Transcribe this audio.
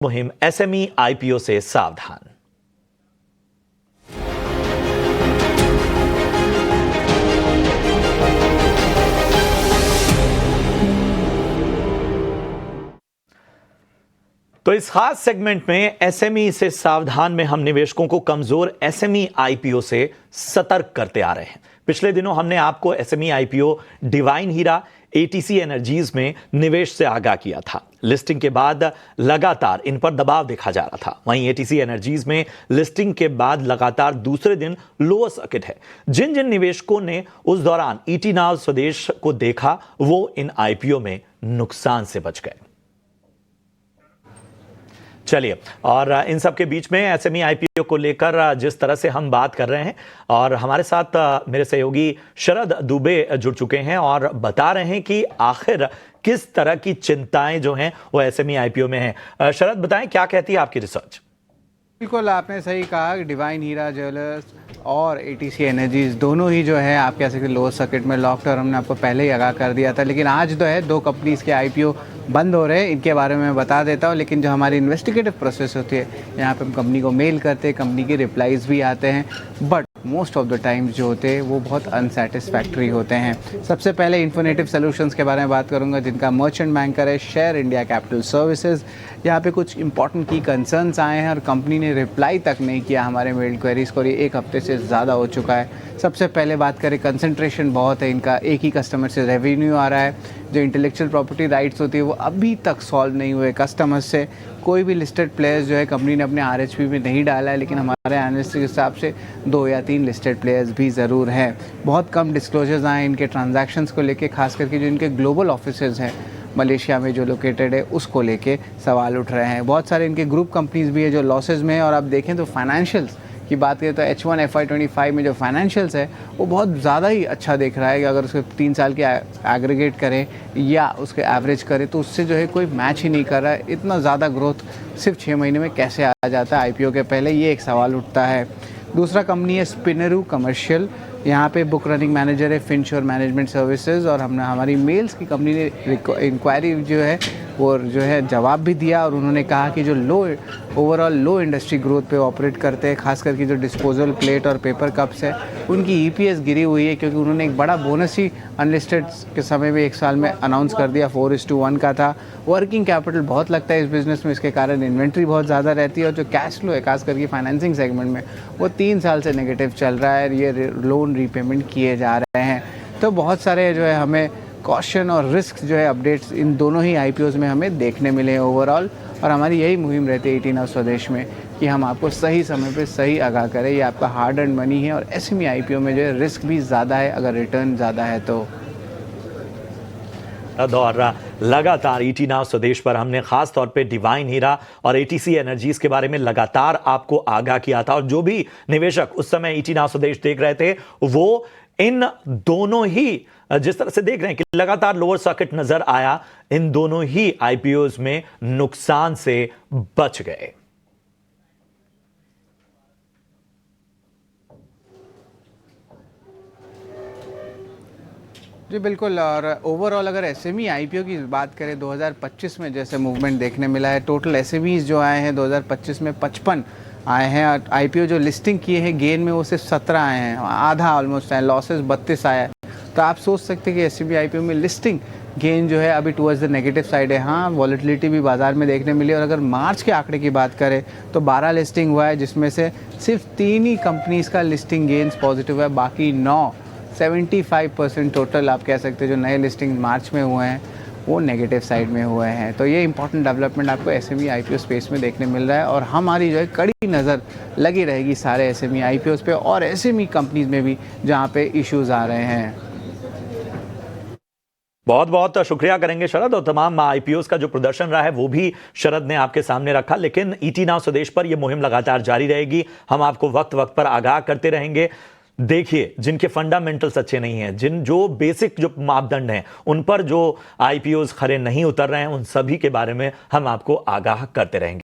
मुहिम SME IPO से सावधान। तो इस खास सेगमेंट में एसएमई से सावधान में हम निवेशकों को कमजोर एसएमई आईपीओ से सतर्क करते आ रहे हैं। पिछले दिनों हमने आपको एसएमई आईपीओ डिवाइन हीरा एटीसी एनर्जीज में निवेश से आगाह किया था। लिस्टिंग के बाद लगातार इन पर दबाव देखा जा रहा था। वहीं एटीसी एनर्जीज में लिस्टिंग के बाद लगातार दूसरे दिन लोअर सर्किट है। जिन जिन निवेशकों ने उस दौरान ईटी नाउ स्वदेश को देखा वो इन आईपीओ में नुकसान से बच गए। चलिए, और इन सब के बीच में एसएमई आईपीओ को लेकर जिस तरह से हम बात कर रहे हैं, और हमारे साथ मेरे सहयोगी शरद दुबे जुड़ चुके हैं और बता रहे हैं कि आखिर किस तरह की चिंताएं जो हैं वो एसएमई आईपीओ में हैं। शरद, बताएं क्या कहती है आपकी रिसर्च? बिल्कुल, आपने सही कहा कि डिवाइन हीरा ज्वेलर्स और एटीसी एनर्जीज दोनों ही जो है आप कह सकते हैं लोअर सर्किट में लॉक्ड, और हमने आपको पहले ही आगाह कर दिया था। लेकिन आज जो है दो कंपनीज के आईपीओ बंद हो रहे हैं, इनके बारे में बता देता हूँ। लेकिन जो हमारी इन्वेस्टिगेटिव प्रोसेस होती है, यहाँ पे हम कंपनी को मेल करते हैं, कंपनी के रिप्लाईज भी आते हैं, but most of the times जो होते हैं वो बहुत अनसेटिस्फैक्ट्री होते हैं। सबसे पहले इन्फोनेटिव सॉल्यूशंस के बारे में बात करूंगा, जिनका मर्चेंट बैंकर है शेयर इंडिया कैपिटल सर्विसेज। यहाँ पे कुछ इंपॉर्टेंट की कंसर्न्स आए हैं और कंपनी ने रिप्लाई तक नहीं किया हमारे मेल क्वेरीज को। ये एक हफ्ते से ज़्यादा हो चुका है। सबसे पहले बात करें, कंसंट्रेशन बहुत है इनका, एक ही कस्टमर से रेवेन्यू आ रहा है। जो इंटेलेक्चुअल प्रॉपर्टी राइट्स होती है वो अभी तक सॉल्व नहीं हुए कस्टमर्स से। कोई भी लिस्टेड प्लेयर्स जो है कंपनी ने अपने आरएचपी में नहीं डाला है, लेकिन हमारे एनालिस्ट के हिसाब से 2 या 3 लिस्टेड प्लेयर्स भी ज़रूर हैं। बहुत कम डिस्क्लोजर्स आए इनके ट्रांजैक्शंस को लेके, खास करके जो इनके ग्लोबल ऑफिसेज हैं मलेशिया में जो लोकेटेड है उसको लेके सवाल उठ रहे हैं। बहुत सारे इनके ग्रुप कंपनीज भी है जो लॉसेज में है। और आप देखें तो फाइनेंशियल्स की बात करें तो H1 FY25 में जो फाइनेंशियल्स है वो बहुत ज़्यादा ही अच्छा दिख रहा है कि अगर उसके 3 साल के एग्रीगेट करें या उसके एवरेज करें तो उससे जो है कोई मैच ही नहीं कर रहा है। इतना ज़्यादा ग्रोथ सिर्फ 6 महीने में कैसे आ जाता है आईपीओ के पहले, ये एक सवाल उठता है। दूसरा कंपनी है स्पिनरू कमर्शियल। यहाँ पे बुक रनिंग मैनेजर है फिनश्योर मैनेजमेंट सर्विसेज, और हमने हमारी मेल्स की कंपनी ने इंक्वायरी जो है वो जो है जवाब भी दिया, और उन्होंने कहा कि जो ओवरऑल लो इंडस्ट्री ग्रोथ पे ऑपरेट करते हैं, खास करके जो डिस्पोजल प्लेट और पेपर कप्स है उनकी ईपीएस गिरी हुई है, क्योंकि उन्होंने एक बड़ा बोनस ही अनलिस्टेड के समय में 1 साल में अनाउंस कर दिया, 4:1 का था। वर्किंग कैपिटल बहुत लगता है इस बिज़नेस में, इसके कारण इन्वेंट्री बहुत ज़्यादा रहती है, और जो कैश फ्लो है खास करके फाइनेंसिंग सेगमेंट में वो 3 साल से नेगेटिव चल रहा है। ये लोन रीपेमेंट किए जा रहे हैं। तो बहुत सारे जो है हमें कॉशन और रिस्क जो है अपडेट्स इन दोनों ही आईपीओज में हमें देखने मिले हैं ओवरऑल। और हमारी यही मुहिम रहती है ईटी नाउ स्वदेश में कि हम आपको सही समय पे सही आगाह करें। ये आपका हार्ड अर्न मनी है, और एसएमई आईपीओ में जो है रिस्क भी ज़्यादा है अगर रिटर्न ज़्यादा है तो। और लगातार ईटी नाउ स्वदेश पर हमने खास तौर पे डिवाइन हीरा और एटीसी एनर्जीज के बारे में लगातार आपको आगाह किया था, और जो भी निवेशक उस समय ईटी नाउ स्वदेश देख रहे थे वो इन दोनों ही, जिस तरह से देख रहे हैं कि लगातार लोअर सर्किट नजर आया, इन दोनों ही आईपीओज में नुकसान से बच गए। जी बिल्कुल, और ओवरऑल अगर एसएमई आईपीओ की बात करें 2025 में जैसे मूवमेंट देखने मिला है, टोटल एसएमईज जो आए हैं 2025 में 55 आए हैं। आईपीओ जो लिस्टिंग किए हैं गेन में वो सिर्फ 17 आए हैं, आधा ऑलमोस्ट है, लॉसेस 32 आया है। तो आप सोच सकते हैं कि एसएमई आईपीओ में लिस्टिंग गेन जो है अभी टुवर्ड्स द नेगेटिव साइड है। हाँ, वॉलेटिलिटी भी बाजार में देखने मिली, और अगर मार्च के आंकड़े की बात करें तो 12 लिस्टिंग हुआ है, जिसमें से सिर्फ 3 ही कंपनीज का लिस्टिंग गेन्स पॉजिटिव है, बाकी 9 75% टोटल आप कह सकते हैं जो नए लिस्टिंग मार्च में हुए हैं वो नेगेटिव साइड में हुए हैं। तो ये इंपॉर्टेंट डेवलपमेंट आपको एसएमई आईपीओ स्पेस में देखने मिल रहा है, और हमारी जो है कड़ी नज़र लगी रहेगी सारे एसएमई आईपीओस पे और एसएमई कंपनीज में भी जहाँ पे इश्यूज आ रहे हैं। बहुत बहुत शुक्रिया करेंगे शरद, और तमाम आईपीओस का जो प्रदर्शन रहा है वो भी शरद ने आपके सामने रखा। लेकिन ईटी नाउ स्वदेश पर यह मुहिम लगातार जारी रहेगी, हम आपको वक्त वक्त पर आगाह करते रहेंगे। देखिए, जिनके फंडामेंटल्स अच्छे नहीं हैं, जो बेसिक जो मापदंड हैं उन पर जो आईपीओस खरे नहीं उतर रहे हैं, उन सभी के बारे में हम आपको आगाह करते रहेंगे।